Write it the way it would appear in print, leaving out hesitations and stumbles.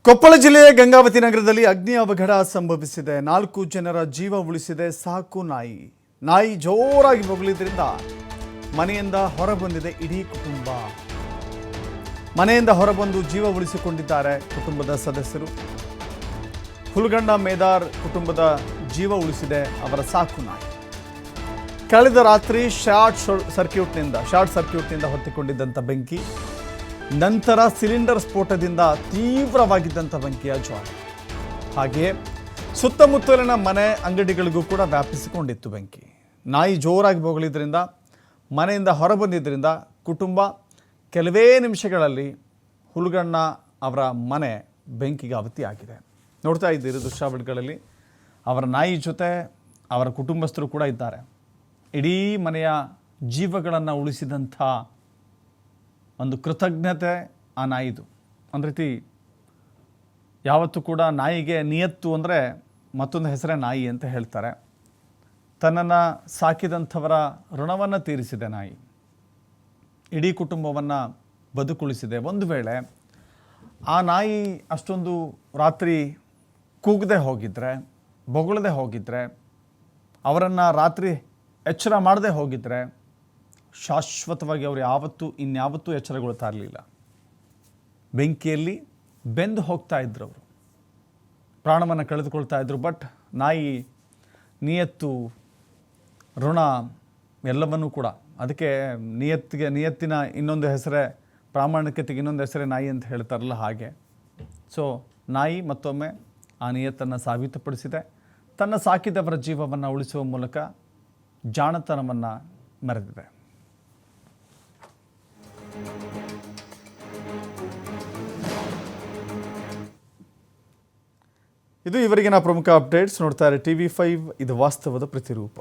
ಕೊಪ್ಪಳ ಜಿಲ್ಲೆಯ ಗಂಗಾವತಿ ನಗರದಲ್ಲಿ ಅಗ್ನಿ ಅವಘಡ ಸಂಭವಿಸಿದೆ. 4 ಜನರ ಜೀವ ಉಳಿಸಿದೆ ಸಾಕು ನಾಯಿ. ನಾಯಿ ಜೋರಾಗಿ ಬೊಗಳಿದ್ರಿಂದ ಮನೆಯಿಂದ ಹೊರಬಂದಿದೆ ಇಡೀ ಕುಟುಂಬ. ಮನೆಯಿಂದ ಹೊರಬಂದು ಜೀವ ಉಳಿಸಿಕೊಂಡಿದ್ದಾರೆ ಕುಟುಂಬದ ಸದಸ್ಯರು. ಹುಲ್ಗಣ್ಣ ಮೇದಾರ್ ಕುಟುಂಬದ ಜೀವ ಉಳಿಸಿದೆ ಅವರ ಸಾಕು ನಾಯಿ. ಕಳೆದ ರಾತ್ರಿ ಶಾರ್ಟ್ ಸರ್ಕ್ಯೂಟ್ನಿಂದ ಹೊತ್ತಿಕೊಂಡಿದ್ದಂಥ ಬೆಂಕಿ, ನಂತರ ಸಿಲಿಂಡರ್ ಸ್ಫೋಟದಿಂದ ತೀವ್ರವಾಗಿದ್ದಂಥ ಬೆಂಕಿಯ ಜ್ವಾಲೆ. ಹಾಗೆಯೇ ಸುತ್ತಮುತ್ತಲಿನ ಮನೆ ಅಂಗಡಿಗಳಿಗೂ ಕೂಡ ವ್ಯಾಪಿಸಿಕೊಂಡಿತ್ತು ಬೆಂಕಿ. ನಾಯಿ ಜೋರಾಗಿ ಬೊಗಳಿದ್ರಿಂದ ಮನೆಯಿಂದ ಹೊರಬಂದಿದ್ದರಿಂದ ಕುಟುಂಬ ಕೆಲವೇ ನಿಮಿಷಗಳಲ್ಲಿ ಹುಲ್ಗಣ್ಣ ಅವರ ಮನೆ ಬೆಂಕಿಗೆ ಆಹುತಿಯಾಗಿದೆ. ನೋಡ್ತಾ ಇದ್ದೀರಿ ದೃಶ್ಯಾವಳಿಗಳಲ್ಲಿ ಅವರ ನಾಯಿ ಜೊತೆ ಅವರ ಕುಟುಂಬಸ್ಥರು ಕೂಡ ಇದ್ದಾರೆ. ಇಡೀ ಮನೆಯ ಜೀವಗಳನ್ನು ಉಳಿಸಿದಂಥ ಒಂದು ಕೃತಜ್ಞತೆ ಆ ನಾಯಿದು. ಒಂದು ರೀತಿ ಯಾವತ್ತೂ ಕೂಡ ನಾಯಿಗೆ ನಿಯತ್ತು ಅಂದರೆ ಮತ್ತೊಂದು ಹೆಸರೇ ನಾಯಿ ಅಂತ ಹೇಳ್ತಾರೆ. ತನ್ನನ್ನು ಸಾಕಿದಂಥವರ ಋಣವನ್ನು ತೀರಿಸಿದೆ ನಾಯಿ. ಇಡೀ ಕುಟುಂಬವನ್ನು ಬದುಕುಳಿಸಿದೆ. ಒಂದು ವೇಳೆ ಆ ನಾಯಿ ಅಷ್ಟೊಂದು ರಾತ್ರಿ ಕೂಗದೆ ಹೋಗಿದ್ರೆ, ಬೊಗಳದೆ ಹೋಗಿದ್ರೆ, ಅವರನ್ನು ರಾತ್ರಿ ಎಚ್ಚರ ಮಾಡದೆ ಹೋಗಿದ್ರೆ ಶಾಶ್ವತವಾಗಿ ಅವರು ಇನ್ಯಾವತ್ತೂ ಎಚ್ಚರಗೊಳ್ತಾ ಇರಲಿಲ್ಲ. ಬೆಂಕಿಯಲ್ಲಿ ಬೆಂದು ಹೋಗ್ತಾ ಇದ್ರು, ಅವರು ಪ್ರಾಣವನ್ನು ಕಳೆದುಕೊಳ್ತಾ ಇದ್ರು. ಬಟ್ ನಾಯಿ ನಿಯತ್ತು, ಋಣ ಎಲ್ಲವನ್ನೂ ಕೂಡ, ಅದಕ್ಕೆ ನಿಯತ್ತಿನ ಇನ್ನೊಂದು ಹೆಸರೇ, ಪ್ರಾಮಾಣಿಕತೆಗೆ ಇನ್ನೊಂದು ಹೆಸರೇ ನಾಯಿ ಅಂತ ಹೇಳ್ತಾರಲ್ಲ ಹಾಗೆ. ಸೊ ನಾಯಿ ಮತ್ತೊಮ್ಮೆ ಆ ನಿಯತ್ತನ್ನು ಸಾಬೀತುಪಡಿಸಿದೆ. ತನ್ನ ಸಾಕಿದವರ ಜೀವವನ್ನು ಉಳಿಸುವ ಮೂಲಕ ಜಾಣತನವನ್ನು ಮೆರೆದಿದೆ. ಇದು ಇವರಿಗಿನ ಪ್ರಮುಖ ಅಪ್ಡೇಟ್ಸ್. ನೋಡ್ತಾರೆ TV5, ಇದು ವಾಸ್ತವದ ಪ್ರತಿರೂಪ.